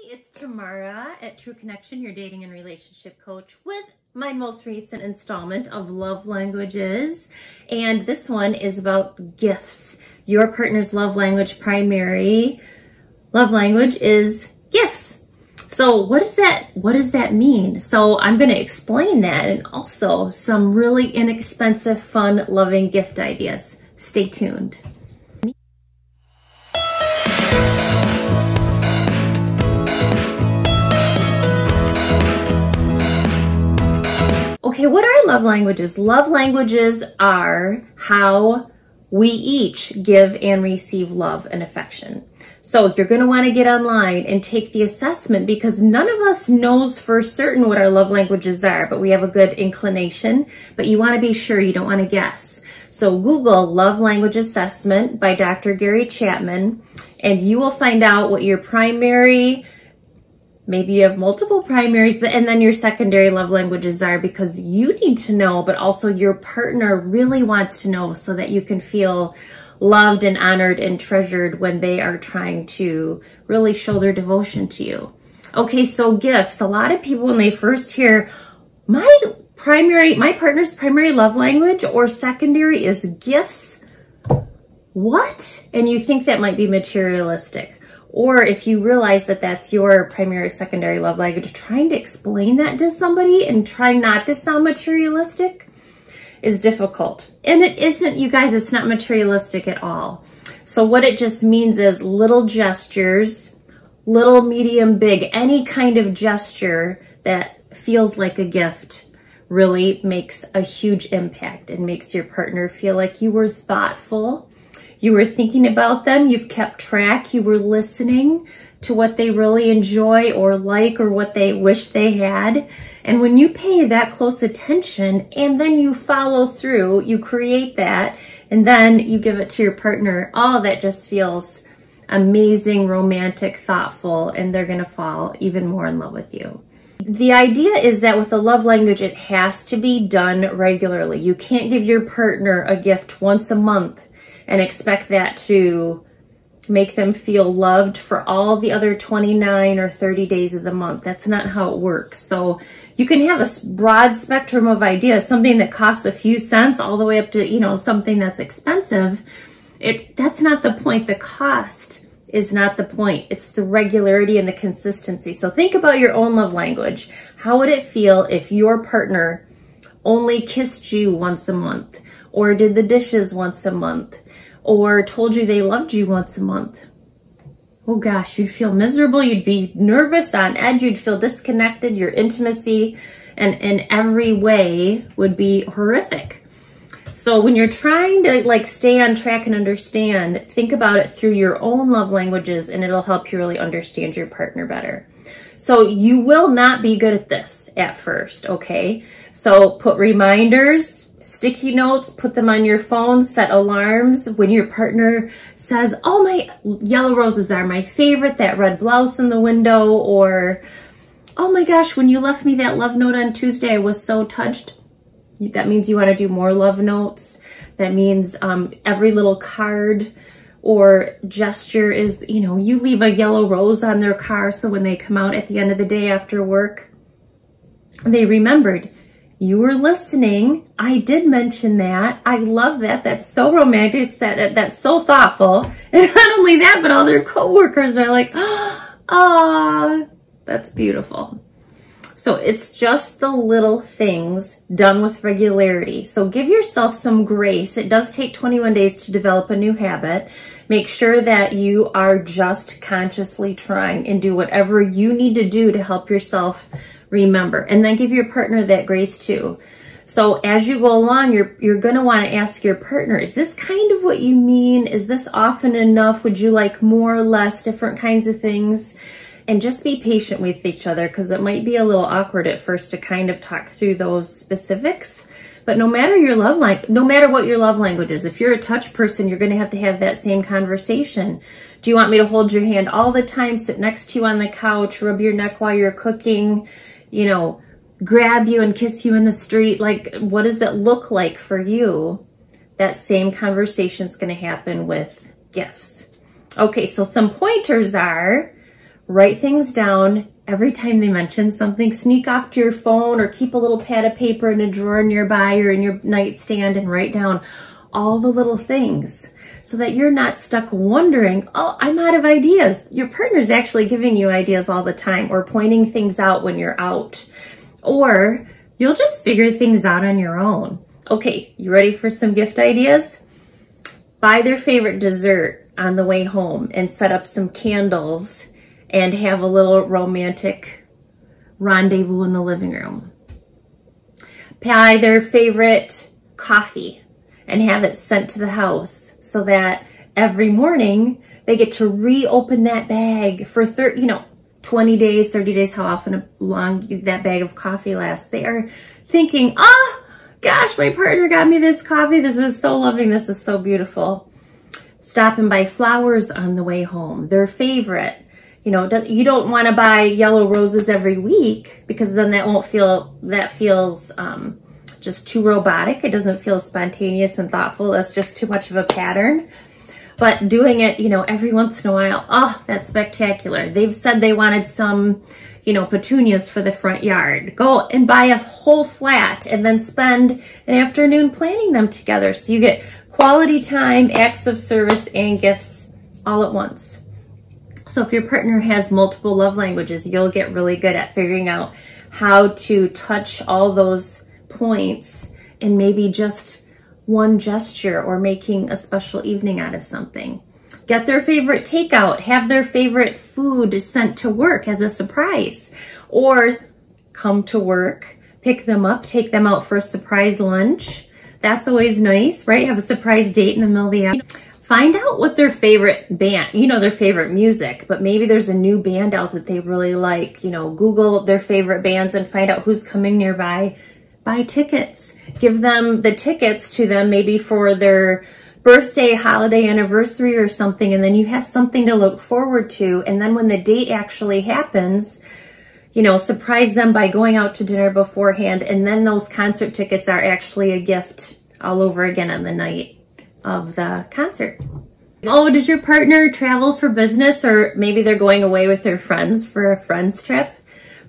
It's Tamara at TrueConnection, your dating and relationship coach, with my most recent installment of Love Languages. And this one is about gifts. Your partner's love language, primary love language, is gifts. So what does that mean? So I'm going to explain that, and also some really inexpensive, fun, loving gift ideas. Stay tuned. Okay, what are love languages? Love languages are how we each give and receive love and affection. So you're going to want to get online and take the assessment, because none of us knows for certain what our love languages are, but we have a good inclination. But you want to be sure, you don't want to guess. So Google Love Language Assessment by Dr. Gary Chapman, and you will find out what your primary, maybe you have multiple primaries, and then your secondary love languages are, because you need to know, but also your partner really wants to know, so that you can feel loved and honored and treasured when they are trying to really show their devotion to you. Okay, so gifts. A lot of people, when they first hear my partner's primary love language or secondary is gifts, what? And you think that might be materialistic. Or if you realize that that's your primary or secondary love language, trying to explain that to somebody and trying not to sound materialistic is difficult. And it isn't, you guys, it's not materialistic at all. So what it just means is little gestures, little, medium, big, any kind of gesture that feels like a gift really makes a huge impact and makes your partner feel like you were thoughtful. You were thinking about them, you've kept track, you were listening to what they really enjoy or like, or what they wish they had. And when you pay that close attention and then you follow through, you create that, and then you give it to your partner, all that just feels amazing, romantic, thoughtful, and they're gonna fall even more in love with you. The idea is that with a love language, it has to be done regularly. You can't give your partner a gift once a month and expect that to make them feel loved for all the other 29 or 30 days of the month. That's not how it works. So you can have a broad spectrum of ideas, something that costs a few cents all the way up to, you know, something that's expensive. That's not the point. The cost is not the point. It's the regularity and the consistency. So think about your own love language. How would it feel if your partner only kissed you once a month, or did the dishes once a month, or told you they loved you once a month? Oh gosh, you'd feel miserable, you'd be nervous, on edge, you'd feel disconnected, your intimacy and in every way would be horrific. So when you're trying to stay on track and understand, think about it through your own love languages, and it'll help you really understand your partner better. So you will not be good at this at first, okay? So put reminders, sticky notes, put them on your phone, set alarms. When your partner says, oh, my yellow roses are my favorite, that red blouse in the window, or, oh my gosh, when you left me that love note on Tuesday, I was so touched. That means you want to do more love notes. That means every little card or gesture is, you know, you leave a yellow rose on their car, so when they come out at the end of the day after work, they remembered. You were listening. I did mention that. I love that. That's so romantic. That's so thoughtful. And not only that, but all their coworkers are like, ah, that's beautiful. So it's just the little things done with regularity. So give yourself some grace. It does take 21 days to develop a new habit. Make sure that you are just consciously trying, and do whatever you need to do to help yourself remember, and then give your partner that grace too. So as you go along, you're going to want to ask your partner, is this kind of what you mean? Is this often enough? Would you like more or less, different kinds of things? And just be patient with each other, because it might be a little awkward at first to kind of talk through those specifics. But no matter what your love language is, if you're a touch person, you're going to have that same conversation. Do you want me to hold your hand all the time, sit next to you on the couch, rub your neck while you're cooking, you know, grab you and kiss you in the street? Like, what does it look like for you? That same conversation is going to happen with gifts. Okay, so some pointers are write things down. Every time they mention something, sneak off to your phone or keep a little pad of paper in a drawer nearby or in your nightstand and write down all the little things so that you're not stuck wondering, oh, I'm out of ideas. Your partner's actually giving you ideas all the time or pointing things out when you're out, or you'll just figure things out on your own. Okay, you ready for some gift ideas? Buy their favorite dessert on the way home and set up some candles and have a little romantic rendezvous in the living room. Buy their favorite coffee and have it sent to the house so that every morning they get to reopen that bag for 20 days, 30 days, how often long that bag of coffee lasts. They are thinking, oh gosh, my partner got me this coffee. This is so loving. This is so beautiful. Stop and buy flowers on the way home. Their favorite. You don't want to buy yellow roses every week because then that feels just too robotic. It doesn't feel spontaneous and thoughtful. That's just too much of a pattern. But doing it, every once in a while, oh, that's spectacular. They've said they wanted some, petunias for the front yard. Go and buy a whole flat and then spend an afternoon planning them together. So you get quality time, acts of service, and gifts all at once. So if your partner has multiple love languages, you'll get really good at figuring out how to touch all those points in maybe just one gesture or making a special evening out of something. Get their favorite takeout, have their favorite food sent to work as a surprise, or come to work, pick them up, take them out for a surprise lunch. That's always nice, right? Have a surprise date in the middle of the afternoon. Find out what their favorite band, their favorite music, but maybe there's a new band out that they really like. Google their favorite bands and find out who's coming nearby. Buy tickets. Give them the tickets to them maybe for their birthday, holiday, anniversary or something, and then you have something to look forward to. And then when the date actually happens, surprise them by going out to dinner beforehand, and then those concert tickets are actually a gift all over again on the night of the concert. Oh, does your partner travel for business, or maybe they're going away with their friends for a friends trip?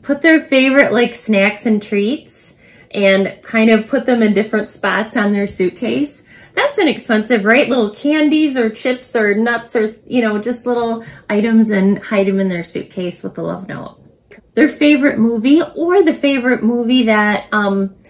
Put their favorite snacks and treats and kind of put them in different spots on their suitcase. That's inexpensive, right? Little candies or chips or nuts or, just little items, and hide them in their suitcase with a love note. Their favorite movie, or the favorite movie that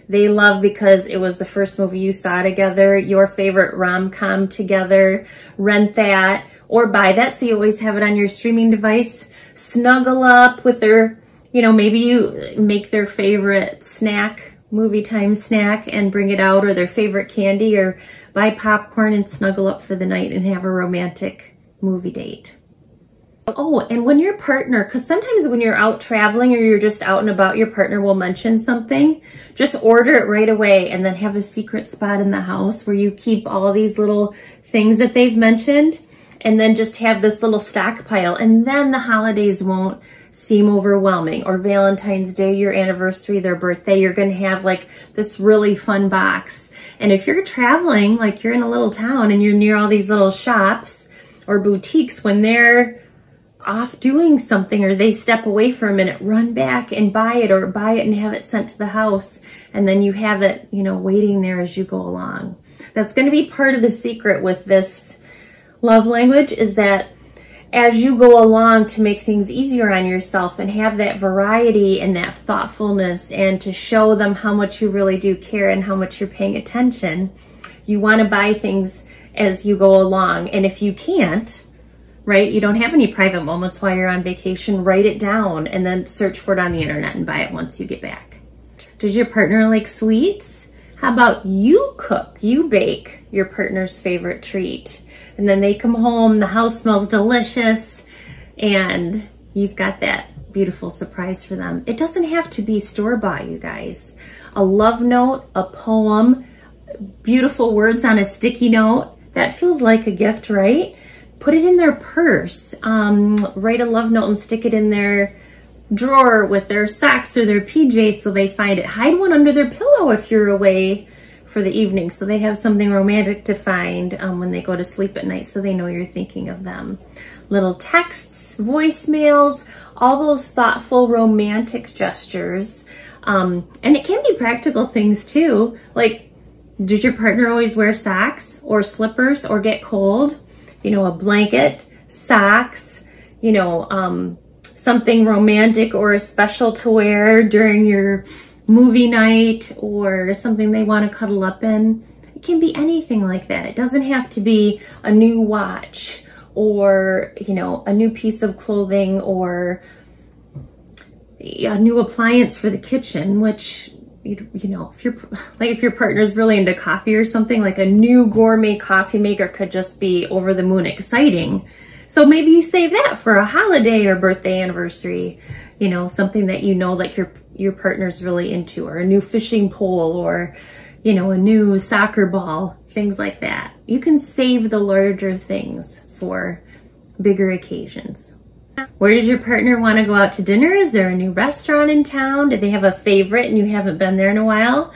they love because it was the first movie you saw together, your favorite rom-com together, rent that or buy that so you always have it on your streaming device. Snuggle up with their, maybe you make their favorite snack, movie time snack, and bring it out, or their favorite candy, or buy popcorn and snuggle up for the night and have a romantic movie date. Oh, and when your partner, because sometimes when you're out traveling or you're just out and about, your partner will mention something, just order it right away and then have a secret spot in the house where you keep all these little things that they've mentioned, and then just have this little stockpile, and then the holidays won't seem overwhelming. Or Valentine's Day, your anniversary, their birthday, you're going to have this really fun box. And if you're traveling, you're in a little town and you're near all these little shops or boutiques, when they're off doing something or they step away for a minute, run back and buy it, or buy it and have it sent to the house. And then you have it, waiting there as you go along. That's going to be part of the secret with this love language, is that as you go along, to make things easier on yourself and have that variety and that thoughtfulness, and to show them how much you really do care and how much you're paying attention, you want to buy things as you go along. And if you can't, right, you don't have any private moments while you're on vacation, write it down and then search for it on the internet and buy it once you get back. Does your partner like sweets? How about you cook, you bake your partner's favorite treat, and then they come home, the house smells delicious, and you've got that beautiful surprise for them. It doesn't have to be store-bought, you guys. A love note, a poem, beautiful words on a sticky note, that feels like a gift, right? Put it in their purse, write a love note and stick it in their drawer with their socks or their PJs so they find it. Hide one under their pillow if you're away for the evening, so they have something romantic to find when they go to sleep at night, so they know you're thinking of them. little texts, voicemails, all those thoughtful romantic gestures. And it can be practical things too. Like, does your partner always wear socks or slippers or get cold? You know, a blanket, socks, you know, something romantic or special to wear during your movie night, or something they want to cuddle up in. It can be anything like that. It doesn't have to be a new watch or, you know, a new piece of clothing or a new appliance for the kitchen, which, you know, if your partner's really into coffee or something, like a new gourmet coffee maker could just be over the moon exciting. So maybe you save that for a holiday or birthday anniversary, you know, something that you know like your partner's really into, or a new fishing pole, or, you know, a new soccer ball, things like that. You can save the larger things for bigger occasions. Where does your partner want to go out to dinner? Is there a new restaurant in town? Do they have a favorite and you haven't been there in a while?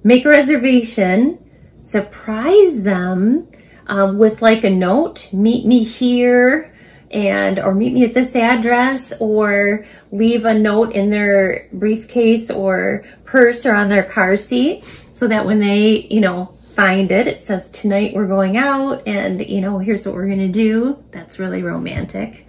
Make a reservation. Surprise them with like a note. Meet me here, or meet me at this address, or leave a note in their briefcase or purse or on their car seat, so that when they, you know, find it, it says, tonight we're going out and, you know, here's what we're gonna do. That's really romantic.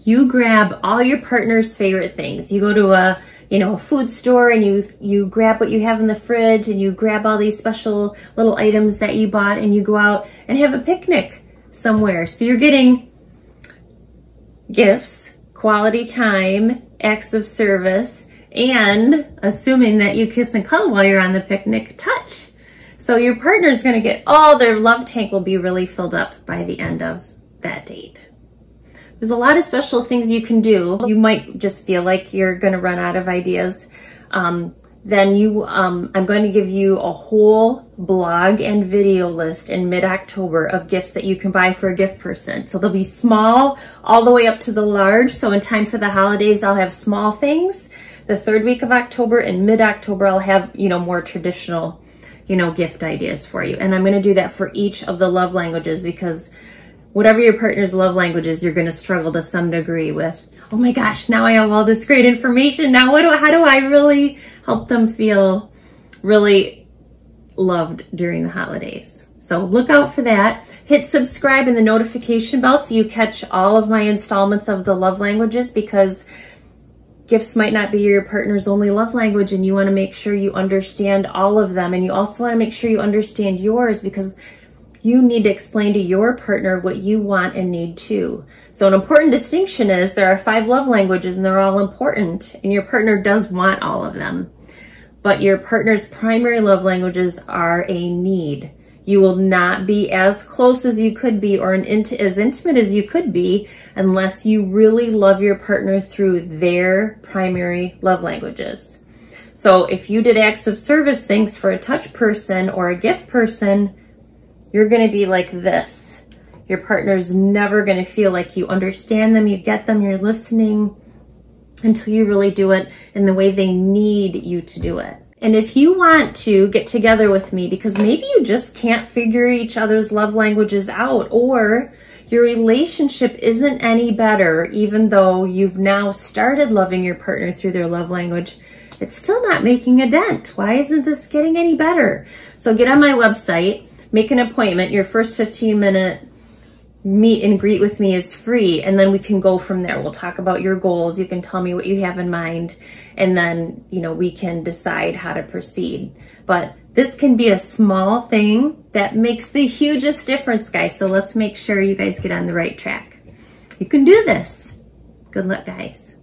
You grab all your partner's favorite things. You go to a, you know, a food store and you grab what you have in the fridge, and you grab all these special little items that you bought, and you go out and have a picnic somewhere. So you're getting gifts, quality time, acts of service, and, assuming that you kiss and cuddle while you're on the picnic, touch. So your partner's gonna get, all their love tank will be really filled up by the end of that date. There's a lot of special things you can do. You might just feel like you're gonna run out of ideas. I'm going to give you a whole blog and video list in mid-October of gifts that you can buy for a gift person. So they'll be small all the way up to the large. So in time for the holidays, I'll have small things. The third week of October and mid-October, I'll have, you know, more traditional, you know, gift ideas for you. And I'm going to do that for each of the love languages, because whatever your partner's love language is, you're going to struggle to some degree with, oh my gosh, now I have all this great information. Now how do I really help them feel really loved during the holidays? So look out for that. Hit subscribe and the notification bell so you catch all of my installments of the love languages, because gifts might not be your partner's only love language, and you want to make sure you understand all of them. And you also want to make sure you understand yours, because you need to explain to your partner what you want and need too. So an important distinction is there are 5 love languages and they're all important, and your partner does want all of them. But your partner's primary love languages are a need. You will not be as close as you could be, or as intimate as you could be, unless you really love your partner through their primary love languages. So if you did acts of service things for a touch person or a gift person, you're going to be like this. Your partner's never going to feel like you understand them, you get them, you're listening, until you really do it in the way they need you to do it. And if you want to get together with me because maybe you just can't figure each other's love languages out, or your relationship isn't any better even though you've now started loving your partner through their love language, it's still not making a dent. Why isn't this getting any better? So get on my website, make an appointment. Your first 15-minute meet and greet with me is free, and then we can go from there. We'll talk about your goals. You can tell me what you have in mind, and then, you know, we can decide how to proceed. But this can be a small thing that makes the hugest difference, guys. So let's make sure you guys get on the right track. You can do this. Good luck, guys.